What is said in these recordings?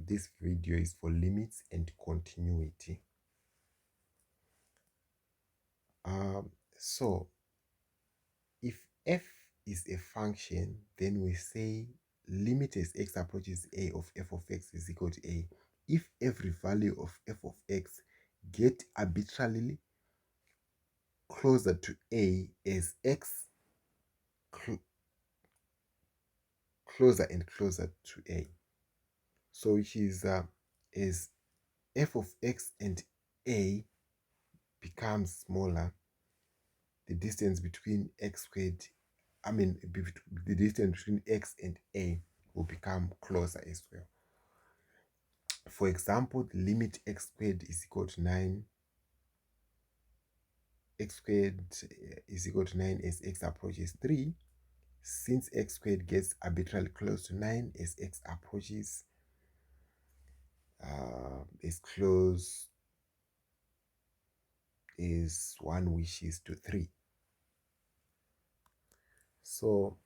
This video is for limits and continuity. So if f is a function, then we say limit as x approaches a of f of x is equal to a if every value of f of x get arbitrarily closer to a as x closer and closer to a. So which is as f of x and a becomes smaller, the distance between x squared, the distance between x and a will become closer as well. For example, the limit x squared is equal to 9, x squared is equal to 9 as x approaches 3. Since x squared gets arbitrarily close to 9 as x approaches as close as 1 wishes to 3. So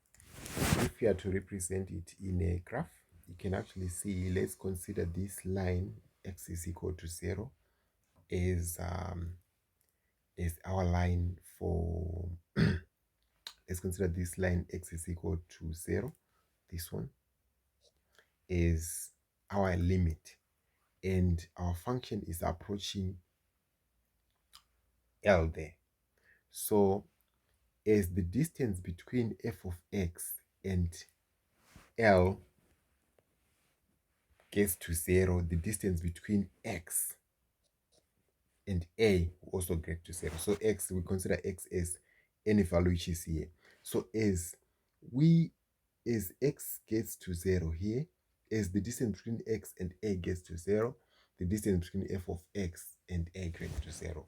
if you are to represent it in a graph, you can actually see, let's consider this line x is equal to 0 as our line for let's consider this line x is equal to 0, this one, is our limit, and our function is approaching L there. So as the distance between f of x and L gets to 0, the distance between x and a will also get to 0. So x, we consider x as any value which is here. So as x gets to 0 here, as the distance between x and a gets to 0, the distance between f of x and a gets to 0.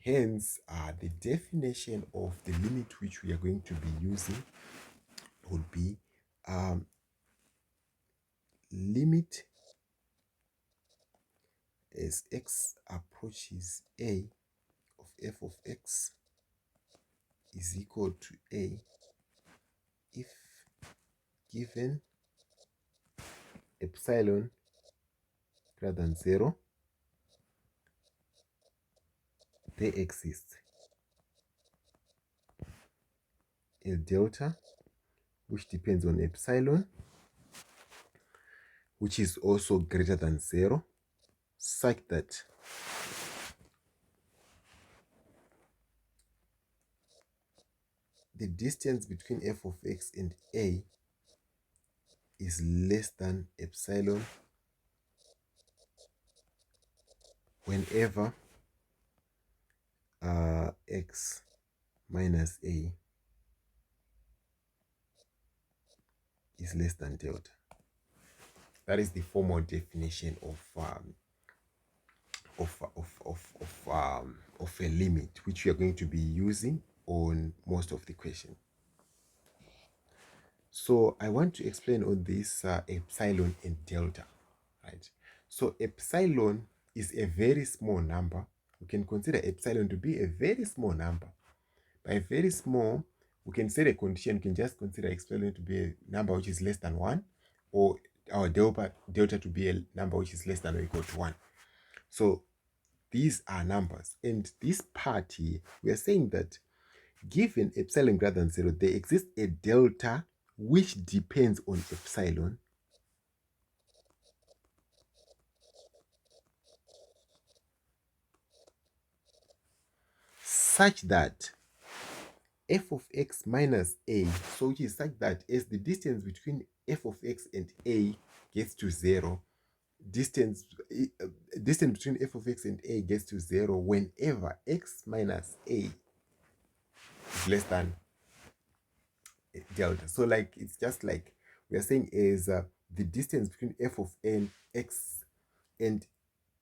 Hence, the definition of the limit which we are going to be using would be limit as x approaches a of f of x is equal to a if given epsilon greater than 0, there exists a delta which depends on epsilon, which is also greater than 0, such that the distance between f of x and a is less than epsilon whenever x minus a is less than delta. That is the formal definition of a limit, which we are going to be using on most of the question. So I want to explain on this epsilon and delta, right? So epsilon is a very small number. We can consider epsilon to be a very small number. By very small, we can set a condition. We can just consider epsilon to be a number which is less than 1, or our delta to be a number which is less than or equal to 1. So these are numbers. And this part here, we are saying that given epsilon greater than 0, there exists a delta which depends on epsilon, such that f of x minus a, so which is such that as the distance between f of x and a gets to 0, distance between f of x and a gets to 0 whenever x minus a is less than delta. So like, it's just like we are saying is the distance between f of x and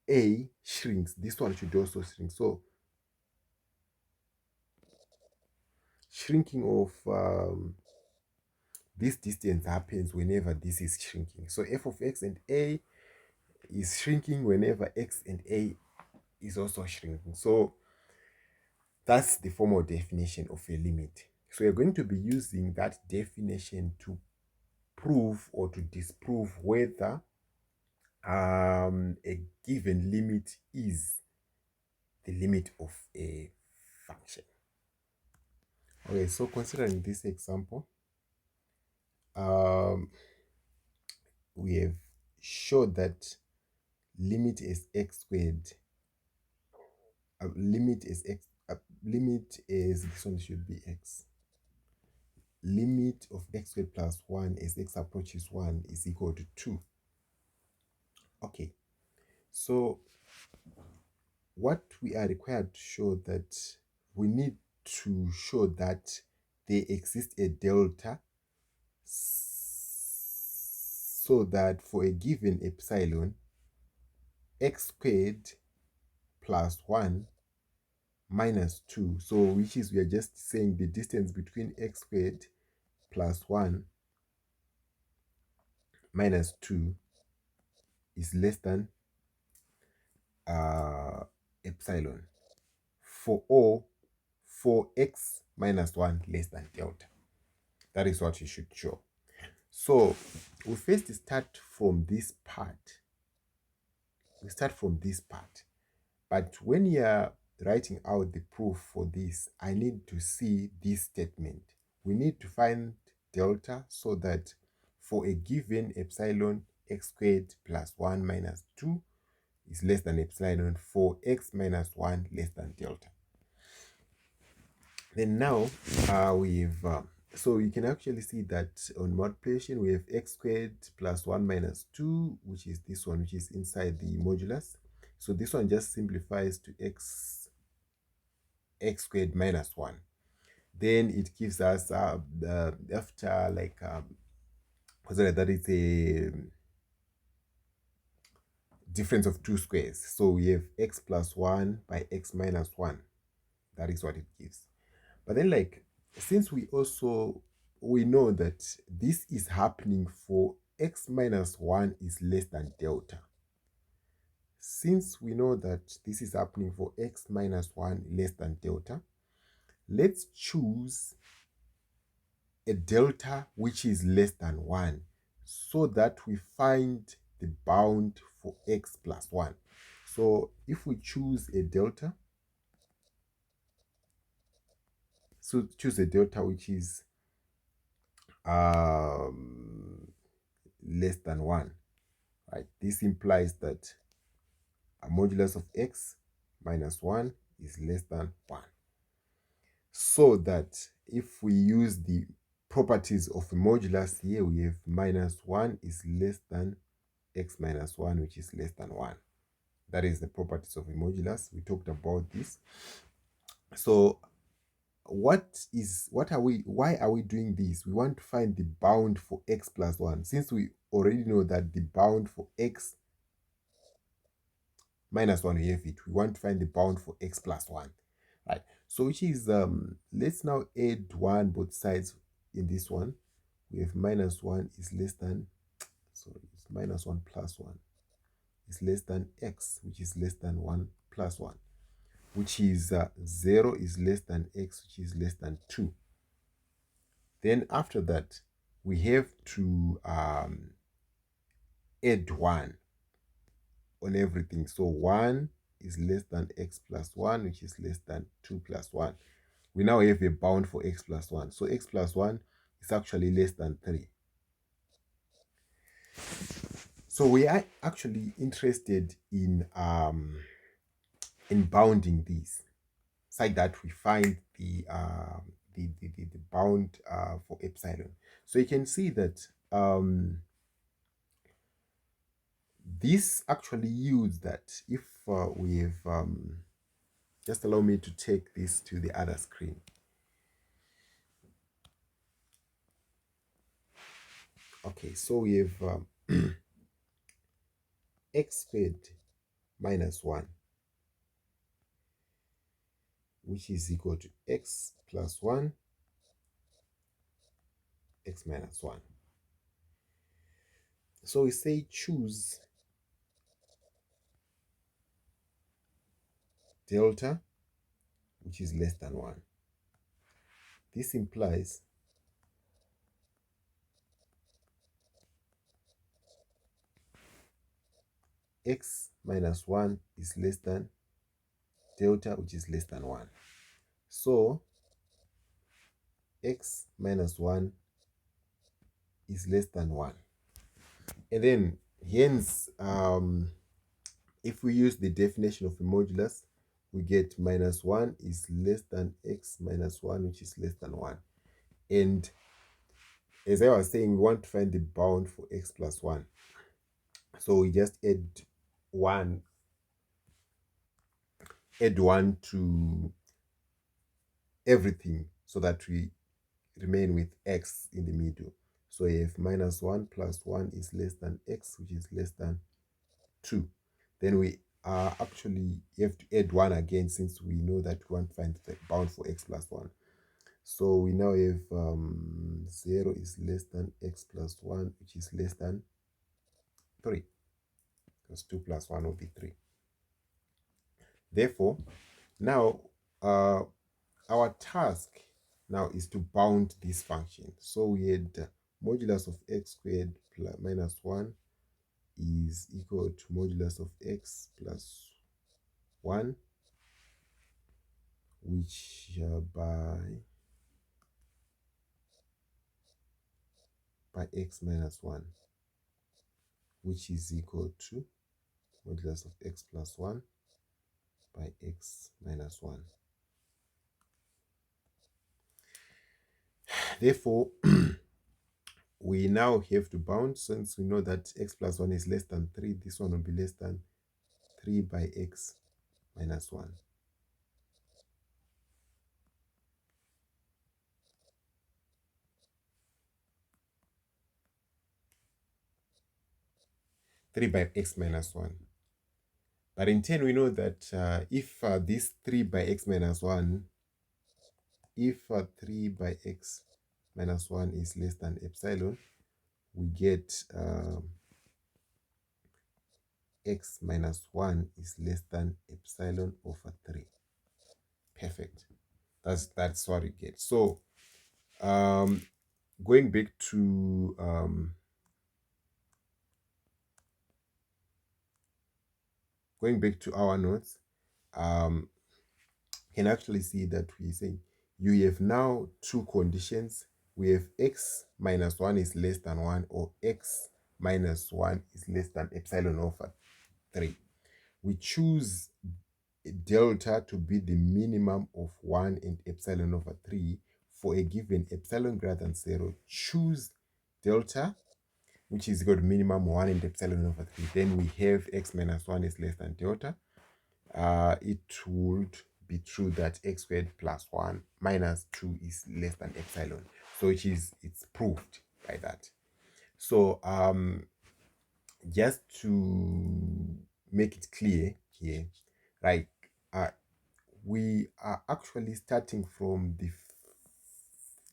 a shrinks, this one should also shrink. So shrinking of this distance happens whenever this is shrinking. So f of x and a is shrinking whenever x and a is also shrinking. So that's the formal definition of a limit. So we're going to be using that definition to prove or to disprove whether a given limit is the limit of a function. Okay, so considering this example, we have showed that limit is x squared, limit is x, limit is, this one should be x, limit of x squared plus 1 as x approaches 1 is equal to 2. Okay, so what we are required to show, that we need to show that there exists a delta, so that for a given epsilon, x squared plus 1 minus 2, so which is, we are just saying the distance between x squared plus 1 minus 2 is less than epsilon, for x minus 1 less than delta. That is what you should show. So we first start from this part. But when you are writing out the proof for this, I need to see this statement. We need to find delta, so that for a given epsilon, x squared plus 1 minus 2 is less than epsilon, for x minus 1 less than delta. Then now we've so you can actually see that on multiplication we have x squared plus 1 minus 2, which is this one, which is inside the modulus. So this one just simplifies to x squared minus 1. Then it gives us after, like, consider that it's a difference of two squares. So we have x plus 1 by x minus 1. That is what it gives. But then, like, since we know that this is happening for x minus 1 is less than delta. Since we know that this is happening for x minus 1 less than delta, let's choose a delta which is less than 1, so that we find the bound for x plus 1. So if we choose a delta, which is less than 1, right? This implies that a modulus of x minus 1 is less than 1. So that if we use the properties of a modulus here, we have minus 1 is less than x minus 1, which is less than 1. That is the properties of a modulus. We talked about this. So why are we doing this? We want to find the bound for x plus 1, since we already know that the bound for x minus 1, we have it. We want to find the bound for x plus 1, right? So which is, let's now add 1 both sides in this one. We have minus 1 is less than, sorry, it's minus 1 plus 1 is less than x, which is less than 1 plus 1, which is 0 is less than x, which is less than 2. Then after that, we have to add 1 on everything. So 1 is less than x plus 1, which is less than 2 plus 1. We now have a bound for x plus 1. So x plus 1 is actually less than 3. So we are actually interested in bounding these, such that we find the bound for epsilon. So you can see that this actually yields that if we have, just allow me to take this to the other screen. Okay, so we have x squared minus 1, which is equal to x plus 1, x minus 1. So we say choose delta, which is less than 1. This implies x minus 1 is less than delta, which is less than 1. So x minus 1 is less than 1. And then hence, if we use the definition of a modulus, we get minus 1 is less than x minus 1, which is less than 1. And as I was saying, we want to find the bound for x plus 1. So we just add 1 to everything so that we remain with x in the middle. So if minus 1 plus 1 is less than x, which is less than 2, then we actually have to add 1 again, since we know that we want to find the bound for x plus 1. So we now have 0 is less than x plus 1, which is less than 3, because 2 plus 1 will be 3. Therefore, now our task now is to bound this function. So we had modulus of x squared plus minus 1 is equal to modulus of x plus 1, which by x minus 1, which is equal to modulus of x plus 1 by x minus 1. Therefore, we now have to bound, since we know that x plus 1 is less than 3. This one will be less than 3 by x minus 1. Three by x minus 1. But in turn, we know that if this 3 by x minus 1, if 3 by x minus 1 is less than epsilon, we get x minus 1 is less than epsilon over 3. Perfect. That's what we get. So going back to our notes, can actually see that we say you have now two conditions. We have x minus 1 is less than 1, or x minus 1 is less than epsilon over 3. We choose delta to be the minimum of 1 and epsilon over 3 for a given epsilon greater than 0. Choose delta, which is equal to minimum 1 and epsilon over 3. Then we have x minus 1 is less than delta. It would be true that x squared plus 1 minus 2 is less than epsilon. So it's proved by that. So just to make it clear here, right, we are actually starting from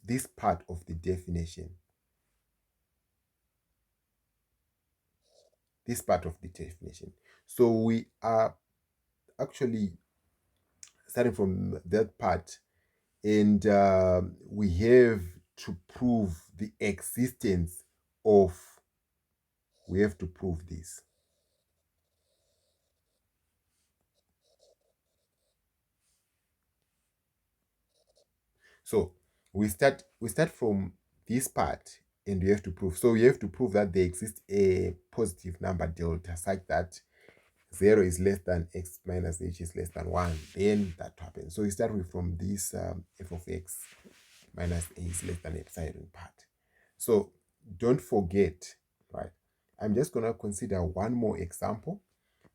this part of the definition. This part of the definition. So we are actually starting from that part, and we have to prove the existence of, we have to prove this. So we start from this part, and we have to prove. So we have to prove that there exists a positive number delta such that 0 is less than x minus h is less than 1. Then that happens. So we start with from this f of x minus a is less than epsilon part. So don't forget, right? I'm just going to consider one more example.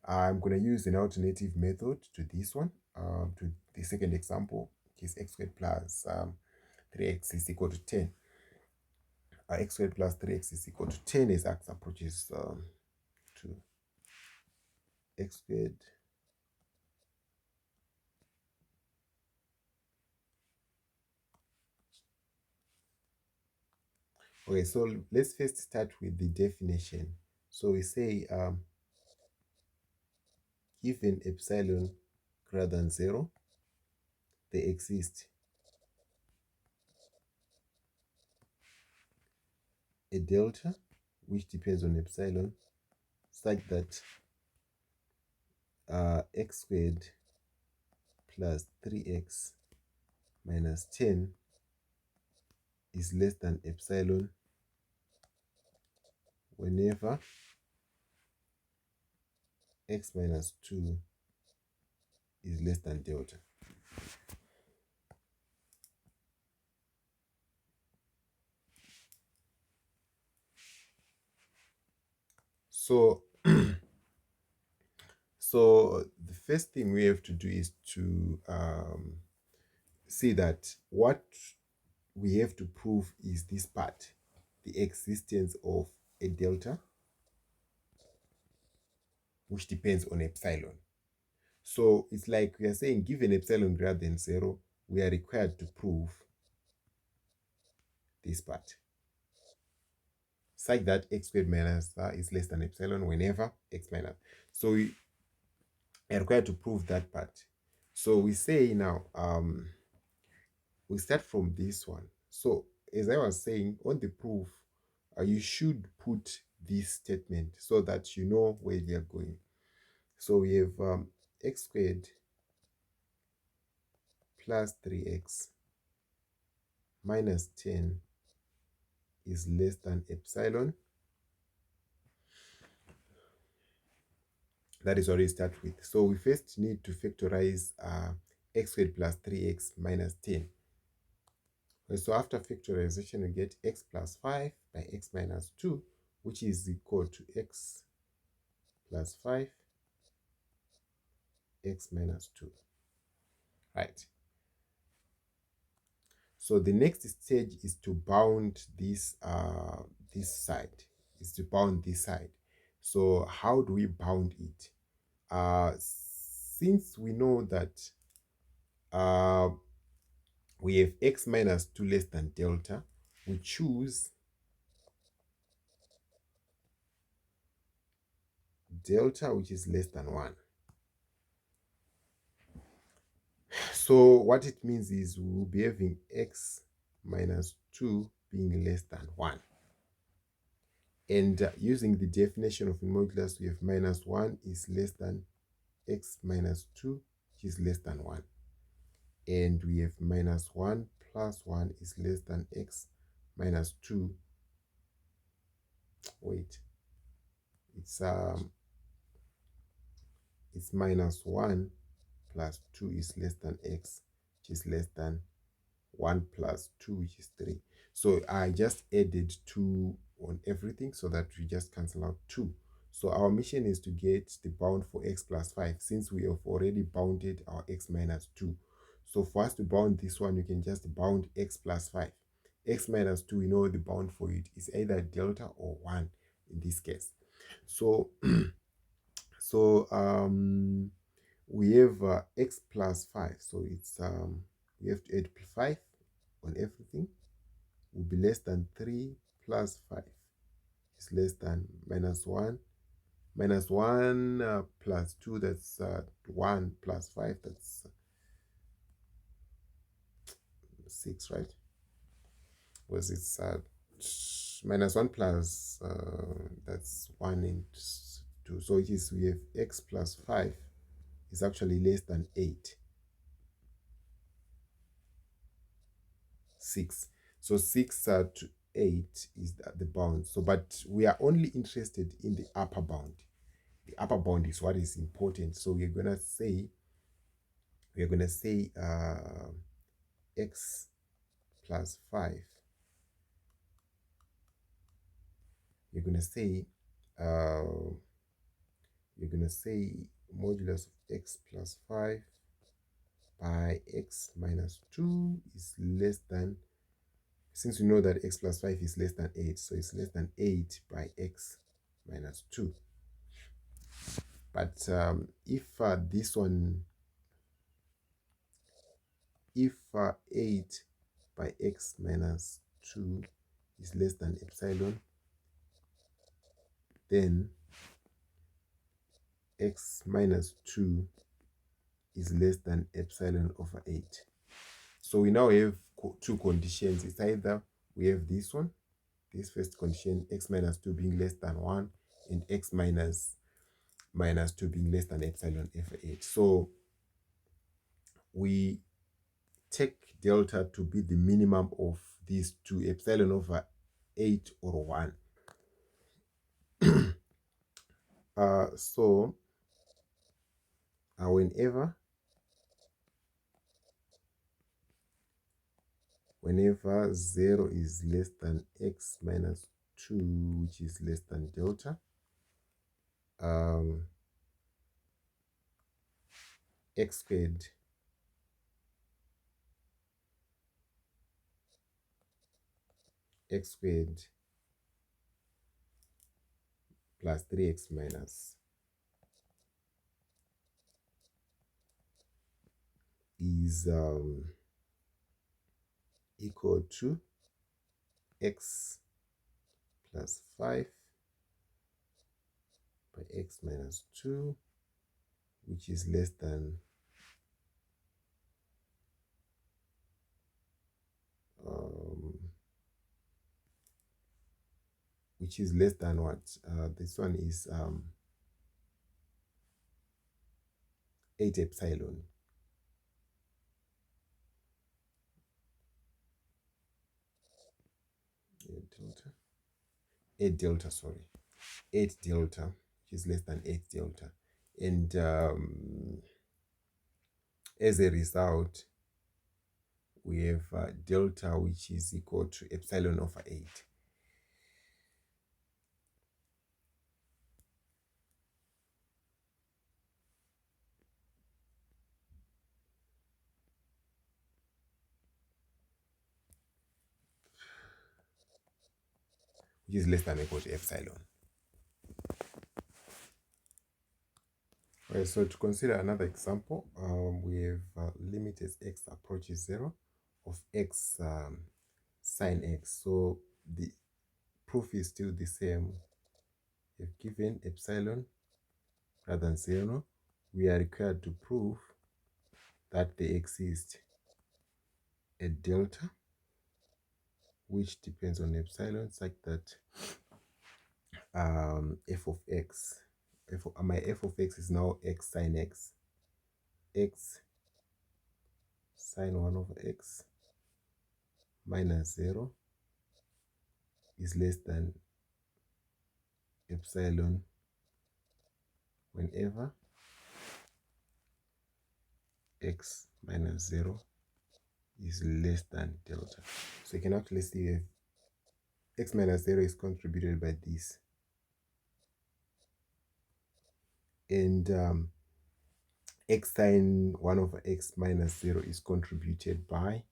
I'm going to use an alternative method to this one, to the second example, which is x squared plus 3x is equal to 10. X squared plus 3x is equal to 10 as x approaches to x squared Okay, so let's first start with the definition. So we say given epsilon greater than 0, there exists a delta which depends on epsilon such that x squared plus 3x minus 10 is less than epsilon whenever x minus 2 is less than delta. So so the first thing we have to do is to see that what we have to prove is this part, the existence of a delta which depends on epsilon. So it's like we are saying, given epsilon greater than 0, we are required to prove this part, such that x squared minus is less than epsilon whenever x minus. So we are required to prove that part. So we say now, we start from this one. So as I was saying, on the proof, you should put this statement so that you know where they are going. So we have x squared plus 3x minus 10 is less than epsilon. That is what we start with. So we first need to factorize x squared plus 3x minus 10. So after factorization, we get x plus 5 by x minus 2, which is equal to x plus 5, x minus 2. Right. So the next stage is to bound this side. So how do we bound it? Since we know that we have x minus 2 less than delta, we choose delta which is less than 1. So what it means is we will be having x minus 2 being less than 1. And using the definition of modulus, we have minus 1 is less than x minus 2, which is less than 1. And we have minus 1 plus 1 is less than x minus 2. Wait, it's minus 1 plus 2 is less than x, which is less than 1 plus 2, which is 3. So I just added 2 on everything so that we just cancel out 2. So our mission is to get the bound for x plus 5, since we have already bounded our x minus 2. So for us to bound this one, you can just bound x plus 5. X minus 2, we know the bound for it is either delta or 1 in this case. So we have x plus 5. So it's we have to add 5 on everything. Will be less than 3 plus 5 is less than minus 1. Minus 1 plus 2, that's 1 plus 5, that's 6, right? Was it's minus 1 plus that's 1 and 2. So it is, we have x plus 5 is actually less than 8. 6. So 6 to 8 is the bound. So, but we are only interested in the upper bound. The upper bound is what is important. So we're gonna say x plus 5. You're gonna say modulus of x plus 5 by x minus 2 is less than, since we know that x plus 5 is less than 8, so it's less than 8 by x minus 2. But if this one, if 8 by x minus 2 is less than epsilon, then x minus 2 is less than epsilon over 8. So we now have two conditions. It's either we have this one, this first condition, x minus 2 being less than 1, and x minus minus 2 being less than epsilon over 8. So we take delta to be the minimum of these two, epsilon over 8 or 1. So whenever 0 is less than x minus 2, which is less than delta, x squared plus 3x minus is equal to x plus 5 by x minus 2, which is less than what? This one is 8 epsilon. 8 delta, sorry. 8 delta, which is less than 8 delta. And as a result, we have delta, which is equal to epsilon over 8. Which is less than or equal to epsilon. Alright, so to consider another example, we have limit as x approaches 0 of x sine x. So the proof is still the same. If given epsilon rather than 0, we are required to prove that there exists a delta which depends on epsilon, such that f of x, my f of x is now x sine x, x sine 1 over x minus 0 is less than epsilon whenever x minus 0 is less than delta. So you can actually see if x minus 0 is contributed by this, and x sine 1 over x minus 0 is contributed by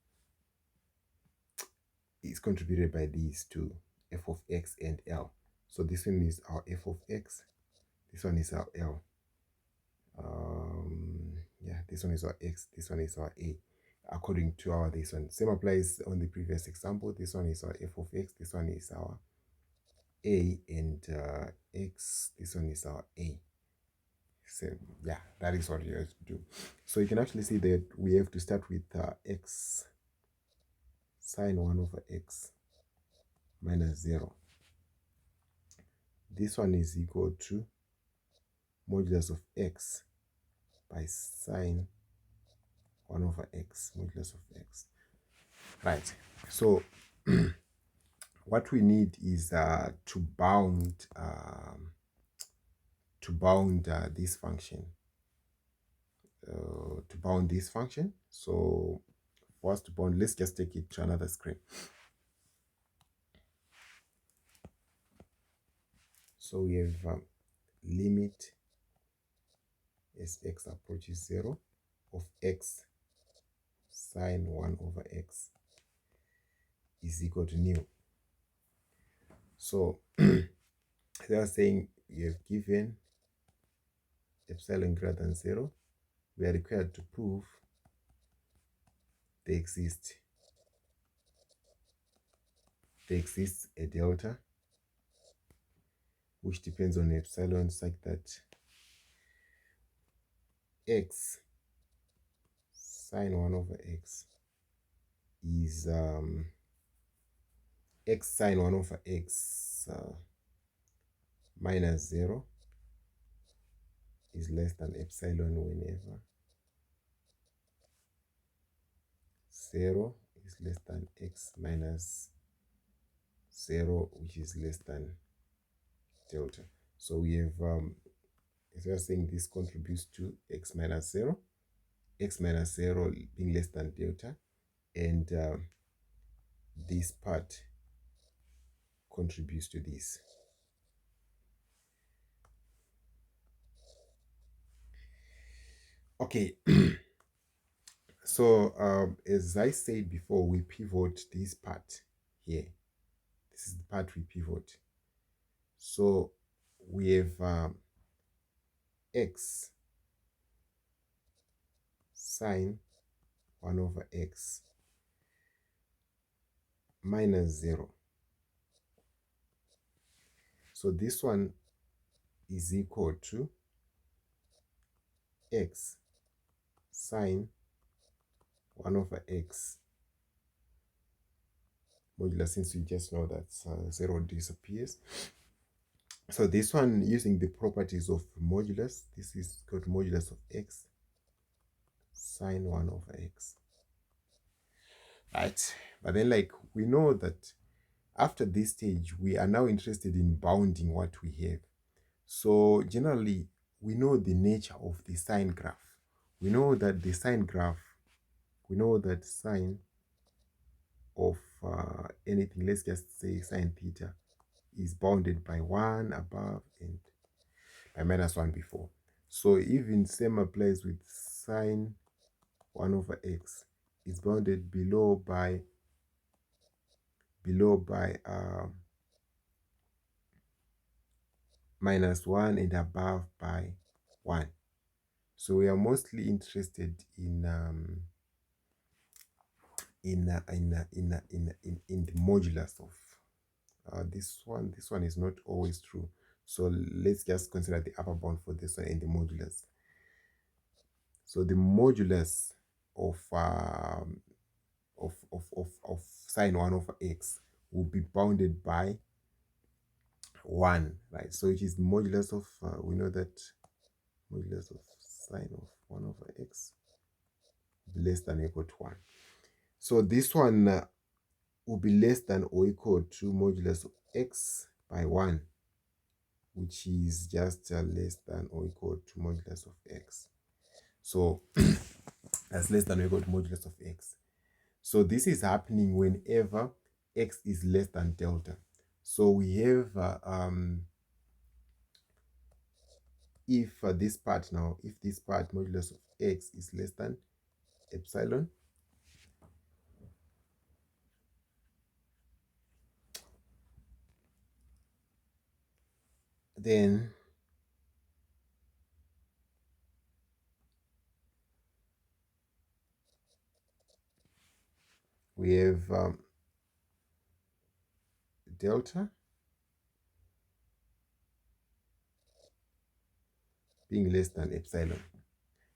these two, f of x and L. So this one is our f of x, this one is our L. Yeah, this one is our x, this one is our a, according to our this one. Same applies on the previous example. This one is our f of x, this one is our a, and x, this one is our a. So yeah, that is what you have to do. So you can actually see that we have to start with x sine 1 over x minus 0. This one is equal to modulus of x by sine 1 over x, modulus of x. Right, so what we need is to bound this function. So for us to bound, let's just take it to another screen. So we have limit as x approaches 0 of x sine 1 over x is equal to nu. So they are saying you have given epsilon greater than 0, we are required to prove there exists a delta which depends on epsilon, such that x sine 1 over x is x sine 1 over x minus 0 is less than epsilon whenever 0 is less than x minus 0, which is less than delta. So we have, as I was saying, this contributes to x minus 0 being less than delta, and this part contributes to this. Okay. So as I said before, we pivot this part here. This is the part we pivot. So we have x sine 1 over x minus 0. So this one is equal to x sine 1 over x modular, since we just know that 0 disappears. So this one, using the properties of modulus, this is called modulus of x sine 1 over x. Right? But then, like, we know that after this stage, we are now interested in bounding what we have. So generally, we know the nature of the sine graph. We know that the sine graph, we know that sine of anything, let's just say sine theta, is bounded by 1 above and by minus 1 before. So even same applies with sine 1 over x. Is bounded below by minus 1 and above by 1. So we are mostly interested in the modulus of this one. This one is not always true. So let's just consider the upper bound for this one and the modulus. So the modulus of sine 1 over x will be bounded by 1, right? So it is the modulus of, we know that modulus of sine of 1 over x will be less than or equal to 1. So this one will be less than or equal to modulus of x by 1, which is just less than or equal to modulus of x. So that's less than or equal to modulus of x. So this is happening whenever x is less than delta. So we have if this part now, if this part modulus of x is less than epsilon, then we have delta being less than epsilon.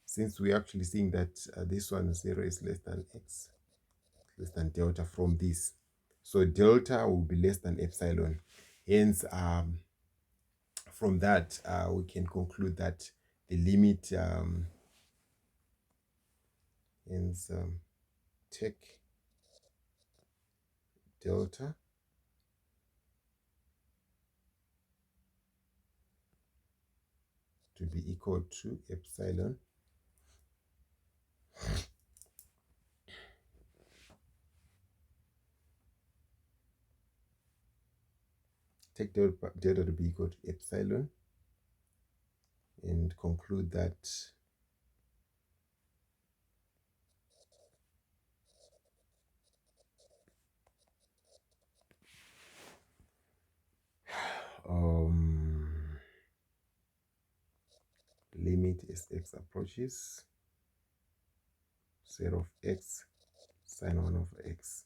Since we're actually seeing that this one 0 is less than x, less than delta from this. So delta will be less than epsilon. Hence, from that, we can conclude that the limit, hence, take delta to be equal to epsilon take delta to be equal to epsilon, and conclude that limit as x approaches 0 of x sine 1 over x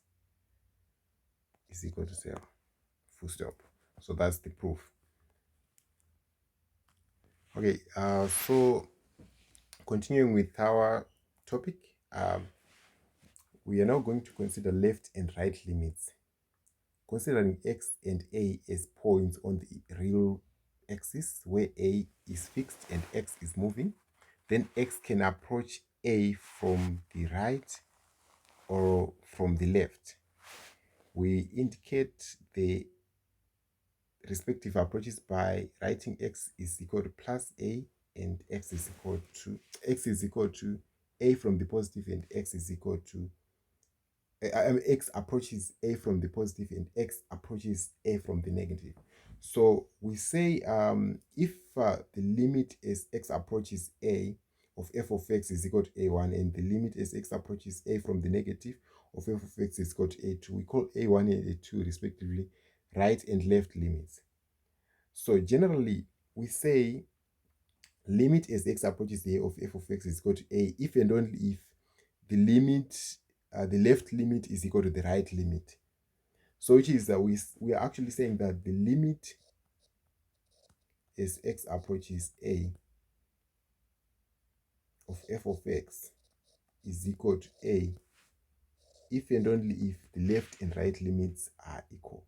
is equal to 0. Full stop. So that's the proof. Okay, so continuing with our topic, we are now going to consider left and right limits, considering x and a as points on the real axis where a is fixed and x is moving, then x can approach a from the right or from the left. We indicate the respective approaches by writing x is equal to plus a and x is equal to a from the positive and x is equal to x approaches a from the positive and x approaches a from the negative. So we say if the limit as x approaches a of f of x is equal to a1 and the limit as x approaches a from the negative of f of x is equal to a2, we call a1 and a2 respectively right and left limits. So generally we say limit as x approaches a of f of x is equal to a if and only if the limit, the left limit is equal to the right limit. So which is that we are actually saying that the limit as x approaches a of f of x is equal to a if and only if the left and right limits are equal.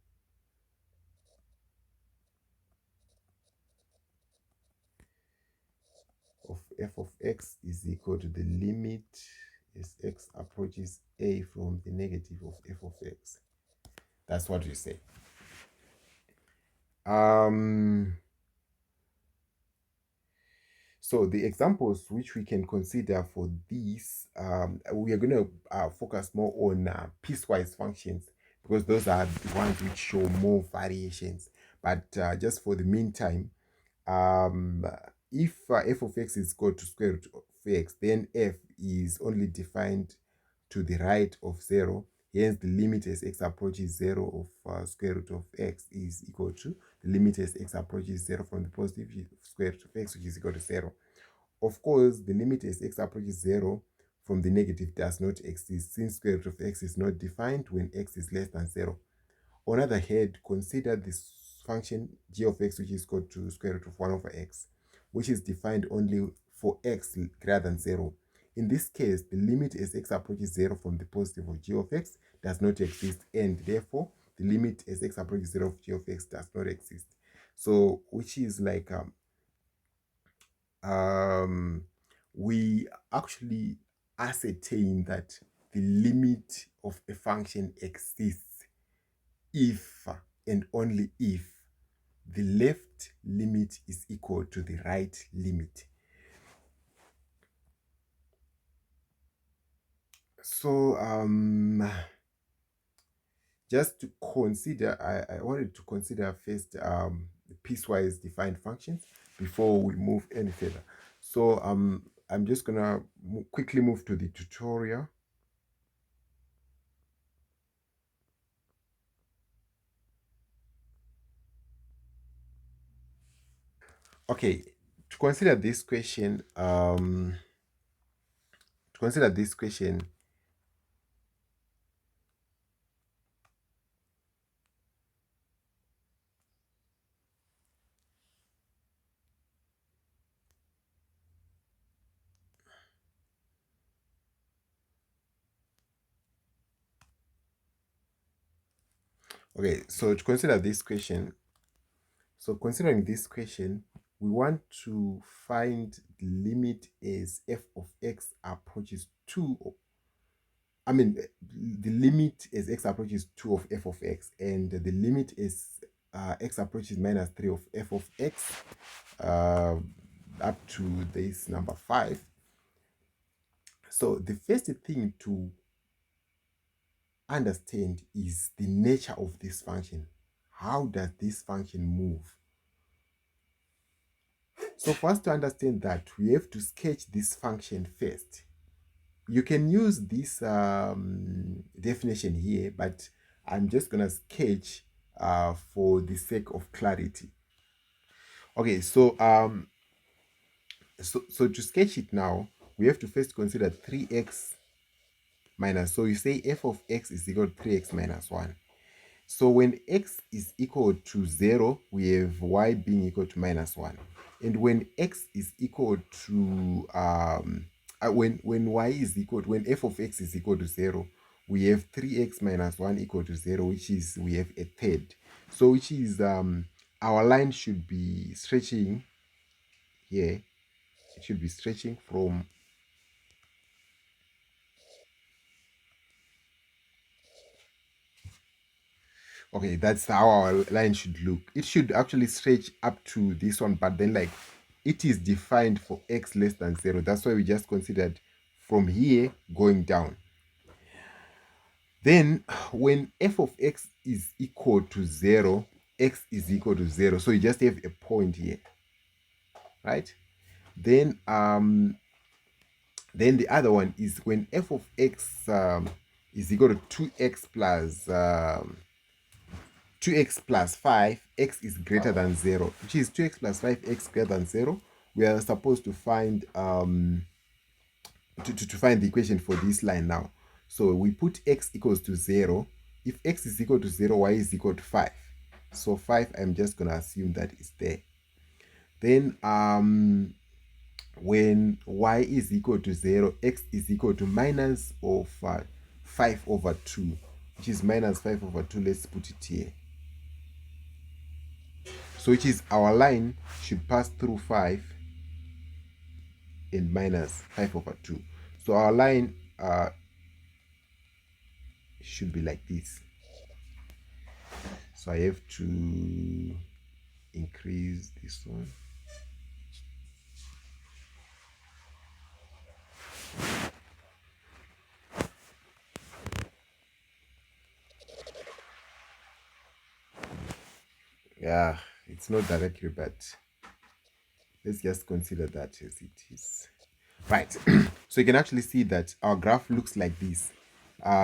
Of f of x is equal to the limit as x approaches a from the negative of f of x. That's what we say. So the examples which we can consider for these, we are going to focus more on piecewise functions because those are the ones which show more variations. But just for the meantime, if f of x is equal to square root of x, then f is only defined to the right of 0. Hence, the limit as x approaches 0 of square root of x is equal to the limit as x approaches 0 from the positive square root of x, which is equal to 0. Of course, the limit as x approaches 0 from the negative does not exist since square root of x is not defined when x is less than 0. On the other hand, consider this function g of x, which is equal to square root of 1 over x, which is defined only for x greater than 0. In this case, the limit as x approaches 0 from the positive of g of x does not exist, and therefore the limit as x approaches 0 of g of x does not exist. So, which is like we actually ascertain that the limit of a function exists if and only if the left limit is equal to the right limit. So just to consider, I wanted to consider first piecewise defined functions before we move any further. So I'm just gonna quickly move to the tutorial. Okay, to consider this question, okay, so to consider this question, so considering this question, we want to find the limit as f of x approaches 2. I mean, the limit as x approaches 2 of f of x, and the limit is x approaches minus 3 of f of x up to this number 5. So the first thing to understand is the nature of this function. How does this function move? So for us to understand that, we have to sketch this function first. You can use this definition here, but I'm just going to sketch for the sake of clarity. Okay, so so to sketch it now, we have to first consider 3x minus, so you say f of x is equal to 3x minus 1. So when x is equal to 0, we have y being equal to minus 1. And when x is equal to, when f of x is equal to 0, we have 3x minus 1 equal to 0, which is, we have a third. So which is our line should be stretching here. It should be stretching from, okay, that's how our line should look. It should actually stretch up to this one, but then like it is defined for x less than 0. That's why we just considered from here going down. Then when f of x is equal to 0, x is equal to 0. So you just have a point here, right? Then the other one is when f of x is equal to 2x plus 2x plus 5, x is greater than 0, which is 2x plus 5, x greater than 0. We are supposed to find to find the equation for this line now. So we put x equals to 0. If x is equal to 0, y is equal to 5. So 5, I'm just going to assume that is there. Then when y is equal to 0, x is equal to minus of 5 over 2, which is minus 5 over 2. Let's put it here. So which is our line should pass through 5 and minus 5 over 2. So our line should be like this. So I have to increase this one. Yeah, it's not directly, but let's just consider that as it is. Right. So you can actually see that our graph looks like this.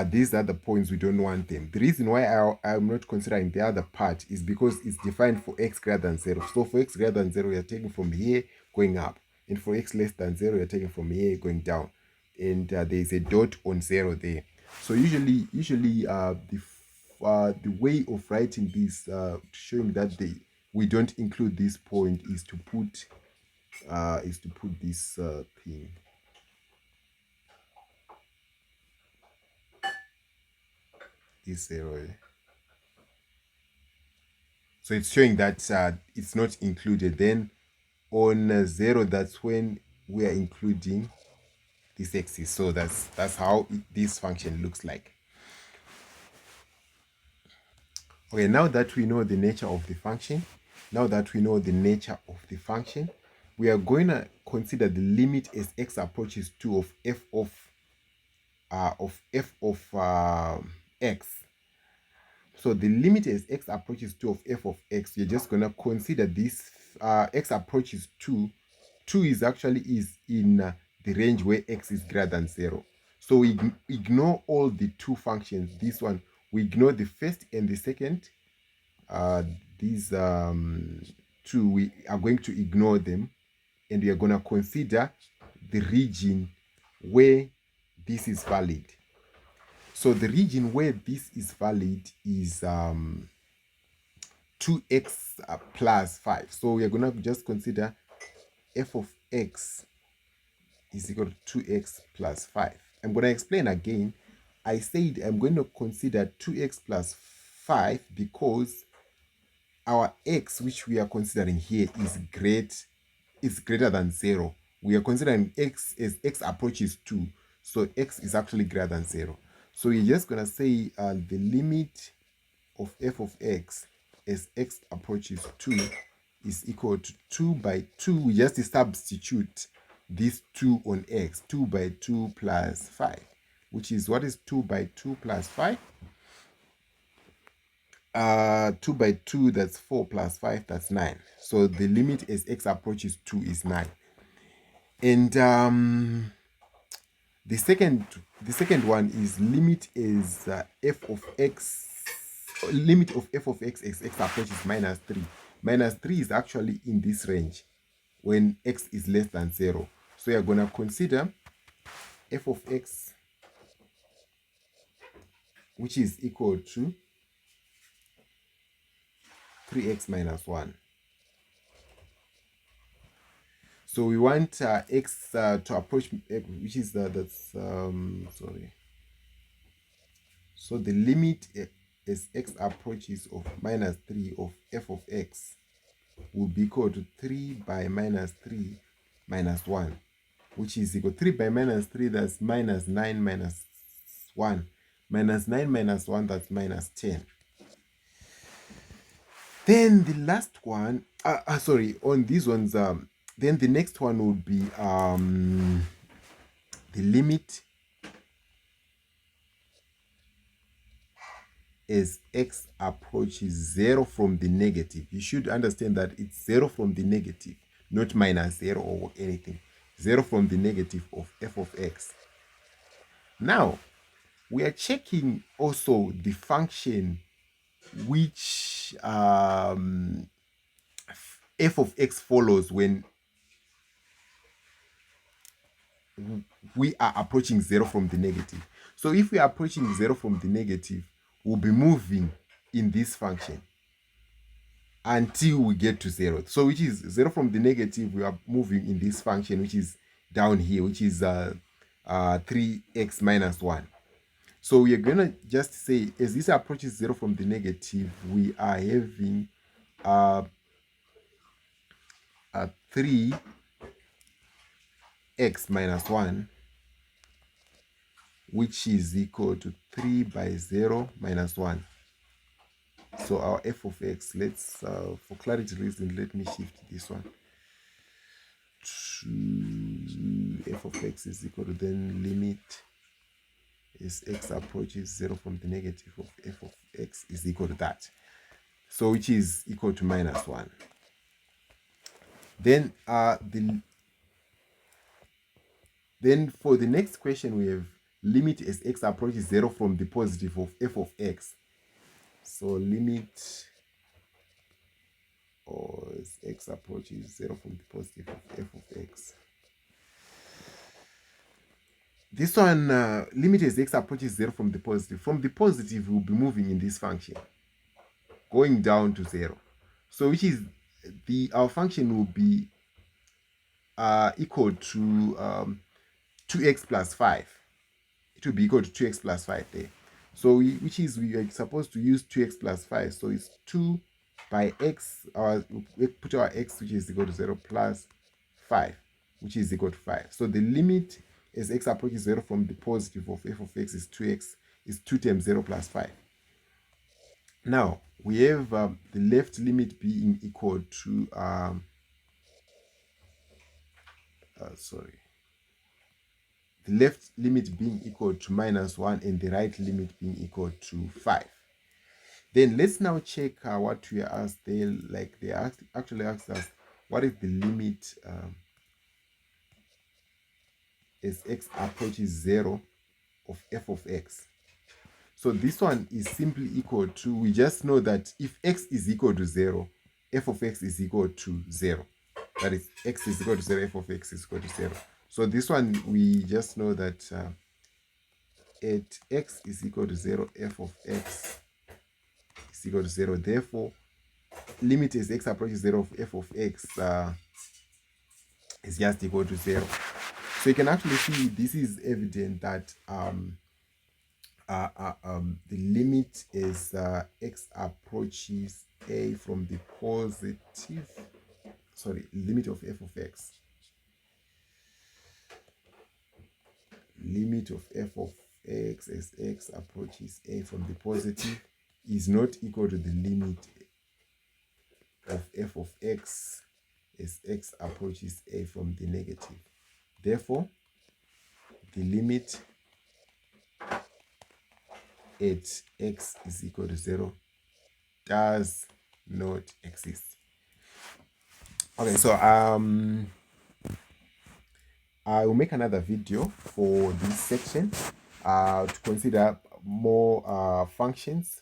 These are the points we don't want them. The reason why I'm not considering the other part is because it's defined for x greater than 0. So for x greater than 0, we are taking from here going up. And for x less than 0, we are taking from here going down. And there's a dot on 0 there. So usually the way of writing this, showing that we don't include this point, is to put this thing. This 0. So it's showing that it's not included. Then on 0, that's when we are including this axis. So that's how this function looks like. Okay, now that we know the nature of the function, we are going to consider the limit as x approaches 2 of f of x. So the limit as x approaches 2 of f of x, you're just going to consider this x approaches 2. 2 is in the range where x is greater than 0. So we ignore all the two functions. This one, we ignore the first and the second. These two, we are going to ignore them, and we are going to consider the region where this is valid. So the region where this is valid is 2x plus 5. So we are going to just consider f of x is equal to 2x plus 5. I'm going to explain again. I said I'm going to consider 2x plus 5 because our x, which we are considering here, is greater than 0. We are considering x as x approaches 2. So x is actually greater than 0. So we're just going to say the limit of f of x as x approaches 2 is equal to 2 by 2. We just substitute this 2 on x. 2 by 2 plus 5, which is, what is 2 by 2 plus 5? 2 by 2, that's 4, plus 5, that's 9. So the limit as x approaches 2 is 9. And the second one is limit is f of x. Limit of f of x as x approaches minus 3. Minus 3 is actually in this range when x is less than 0. So you're going to consider f of x, which is equal to 3x minus 1. So we want x to approach, which is sorry. So the limit as x approaches of minus 3 of f of x will be equal to 3 by minus 3 minus 1, which is equal to 3 by minus 3, that's minus 9 minus 1. Minus 9 minus 1, that's minus 10. Then the last one, on these ones, then the next one would be the limit as x approaches 0 from the negative. You should understand that it's 0 from the negative, not minus 0 or anything. 0 from the negative of f of x. Now, we are checking also the function which f of x follows when we are approaching 0 from the negative. So if we are approaching 0 from the negative, we'll be moving in this function until we get to 0. So which is 0 from the negative, we are moving in this function which is down here, which is 3x minus 1. So we are going to just say, as this approaches 0 from the negative, we are having a 3x minus 1, which is equal to 3 by 0 minus 1. So our f of x, let's, for clarity reason, let me shift this one to f of x is equal to then limit as x approaches 0 from the negative of f of x is equal to that. So which is equal to minus 1. Then then for the next question, we have limit as x approaches 0 from the positive of f of x. So limit as x approaches 0 from the positive of f of x. This one, limit as x approaches 0 from the positive. From the positive, we'll be moving in this function, going down to 0. So which is our function will be equal to 2x plus 5. It will be equal to 2x plus 5 there. So we are supposed to use 2x plus 5. So it's 2 by x, we put our x, which is equal to 0, plus 5, which is equal to 5. So the limit as x approaches 0 from the positive of f of x is 2x, is 2 times 0 plus 5. Now, we have the left limit being equal to, the left limit being equal to minus 1 and the right limit being equal to 5. Then let's now check what we are asked there. Like they actually asked us, what is the limit as x approaches 0 of f of x? So this one is simply equal to, we just know that if x is equal to 0, f of x is equal to 0. That is, x is equal to 0, f of x is equal to 0. So this one, we just know that at x is equal to 0, f of x is equal to 0. Therefore, limit as x approaches 0 of f of x is just equal to 0. So you can actually see this is evident that the limit as x approaches a from the positive, limit of f of x. Limit of f of x as x approaches a from the positive is not equal to the limit of f of x as x approaches a from the negative. Therefore, the limit at x is equal to 0 does not exist. Okay, so I will make another video for this section to consider more functions